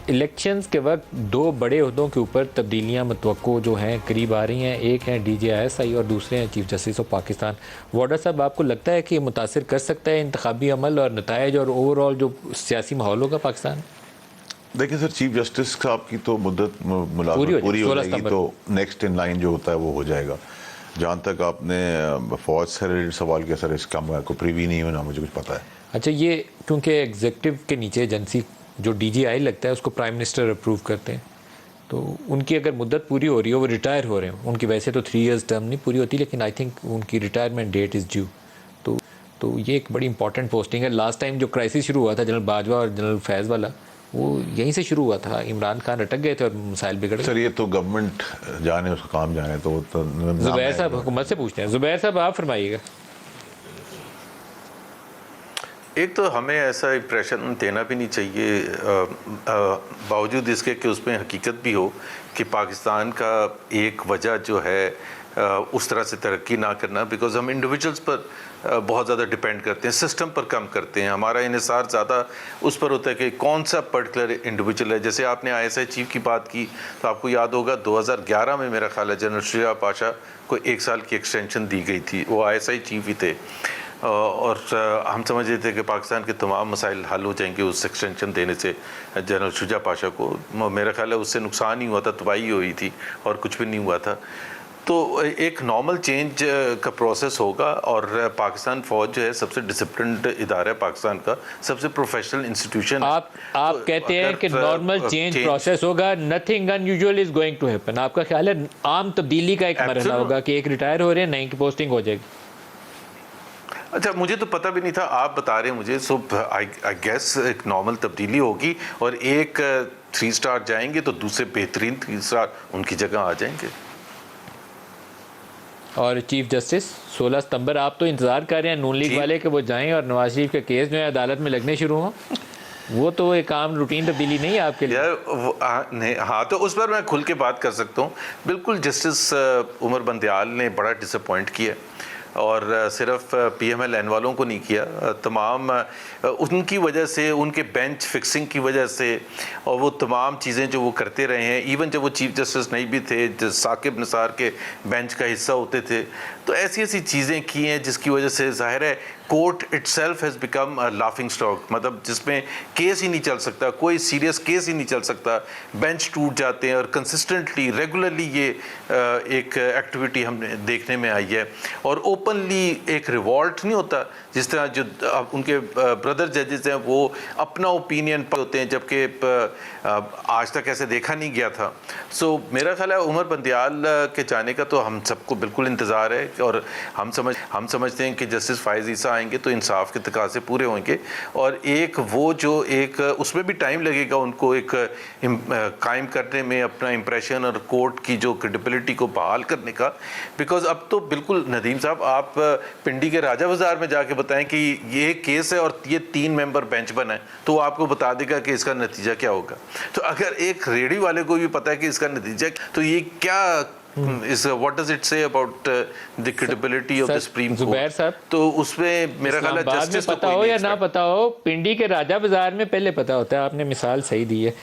Elections के वक्त दो बड़े ओहदों के ऊपर तब्दीलियां मुतवक्को जो हैं करीब आ रही हैं। एक है DJISI और दूसरे हैं चीफ जस्टिस ऑफ पाकिस्तान। वाडा साहब, आपको लगता है कि ये मुतासिर कर सकता है इंतखाबी अमल और नताइज और ओवरऑल जो सियासी माहौल होगा पाकिस्तान? देखिए सर, चीफ जस्टिस साहब की तो मुद्दत मुलाजमत पूरी हो जाएगी तो नेक्स्ट इन लाइन जो होता है वो हो जाएगा। जहाँ तक आपने फौज से रिलेटेड सवाल किया सर, इसका को प्रीवी नहीं होना मुझे कुछ पता है। अच्छा, ये क्योंकि एग्जीक्यूटिव के नीचे एजेंसी जो DGI लगता है उसको प्राइम मिनिस्टर अप्रूव करते हैं, तो उनकी अगर मुद्दत पूरी हो रही है, वो रिटायर हो रहे हैं, उनकी वैसे तो 3 इयर्स टर्म नहीं पूरी होती, लेकिन आई थिंक उनकी रिटायरमेंट डेट इज़ ड्यू। तो ये एक बड़ी इंपॉर्टेंट पोस्टिंग है। लास्ट टाइम जो क्राइसिस शुरू हुआ था जनरल बाजवा और जनरल फैज़ वाला, वो यहीं से शुरू हुआ था। इमरान खान अटक गए थे और मसाइल बिगड़ गए। सर ये तो गवर्नमेंट जाने, उसका काम जाने, तो ज़ुबैर साहब हुकूमत से पूछते हैं। ज़ुबैर साहब आप फरमाइएगा। एक तो हमें ऐसा इम्प्रेशन देना भी नहीं चाहिए, बावजूद इसके कि उसमें हकीकत भी हो कि पाकिस्तान का एक वजह जो है उस तरह से तरक्की ना करना, बिकॉज हम इंडिविजुअल्स पर बहुत ज़्यादा डिपेंड करते हैं, सिस्टम पर कम करते हैं। हमारा इन्हिसार ज़्यादा उस पर होता है कि कौन सा पर्टिकुलर इंडिविजुअल है। जैसे आपने ISI चीफ की बात की तो आपको याद होगा 2011 में मेरा ख्याल है जनरल शुजा पाशा को 1 साल की एक्सटेंशन दी गई थी। वो ISI चीफ ही थे और हम समझ रहे थे कि पाकिस्तान के तमाम मसाइल हल हो जाएंगे उस एक्सटेंशन देने से जनरल शुजा पाशा को। मेरा ख्याल है उससे नुकसान ही हुआ था, तबाही हुई थी और कुछ भी नहीं हुआ था। तो एक नॉर्मल चेंज का प्रोसेस होगा और पाकिस्तान फ़ौज जो है सबसे डिसिप्लिन्ड इदारा है पाकिस्तान का, सबसे प्रोफेशनल इंस्टीट्यूशन। आप कहते हैं कि नॉर्मल चेंज प्रोसेस होगा, nothing unusual is going to happen. आपका ख्याल है आम तब्दीली का एक मरहला होगा कि एक रिटायर हो रहे हैं, नई की पोस्टिंग हो जाएगी? अच्छा, मुझे तो पता भी नहीं था, आप बता रहे हैं मुझे। सो आई गेस एक नॉर्मल तब्दीली होगी और एक 3 स्टार जाएंगे तो दूसरे बेहतरीन 3 स्टार उनकी जगह आ जाएंगे। और चीफ जस्टिस 16 सितंबर आप तो इंतज़ार कर रहे हैं नून लीग वाले कि वो जाएं और नवाज शरीफ के केस जो है अदालत में लगने शुरू हों। वो तो एक आम रूटीन तब्दीली नहीं है आपके लिए यार। नहीं, हाँ, तो उस पर मैं खुल के बात कर सकता हूँ। बिल्कुल, जस्टिस उमर बंदयाल ने बड़ा डिसअपॉइंट किया और सिर्फ PMLN वालों को नहीं किया, तमाम उनकी वजह से, उनके बेंच फिक्सिंग की वजह से और वो तमाम चीज़ें जो वो करते रहे हैं, इवन जब वो चीफ जस्टिस नहीं भी थे, साकिब निसार के बेंच का हिस्सा होते थे, तो ऐसी ऐसी चीज़ें की हैं जिसकी वजह से ज़ाहिर है court itself has become a laughing stock, मतलब जिसमें केस ही नहीं चल सकता, कोई सीरियस केस ही नहीं चल सकता, बेंच टूट जाते हैं। और कंसिस्टेंटली रेगुलरली ये एक एक्टिविटी हमने देखने में आई है और ओपनली एक रिवॉल्ट नहीं होता जिस तरह जो उनके ब्रदर जजेस हैं वो अपना ओपिनियन होते हैं, जबकि आज तक ऐसे देखा नहीं गया था। सो मेरा ख्याल है उमर बंदयाल के जाने का तो हम सबको बिल्कुल इंतज़ार है और हम समझते हैं कि जस्टिस फ़ाइज़ ईसा आएंगे तो इंसाफ के तकाज़े पूरे होंगे और एक वो जो एक उसमें भी टाइम लगेगा उनको एक कायम करने में, अपना इम्प्रेशन और कोर्ट की जो क्रेडिबिलिटी को बहाल करने का। बिकॉज अब तो बिल्कुल नदीम साहब, आप पिंडी के राजा बाज़ार में जाके बताएं कि ये केस है और ये 3 मेंबर बेंच बना है, तो वो आपको बता देगा कि इसका नतीजा क्या होगा। तो अगर एक रेडी वाले को भी पता है कि इसका नतीजा, तो ये क्या is what does it say about the credibility of the Supreme Court? तो उसमें मेरा ख्याल है जस्टिस पता हो या ना पता हो, पिंडी के राजा बाजार में पहले पता होता है। आपने मिसाल सही दी है।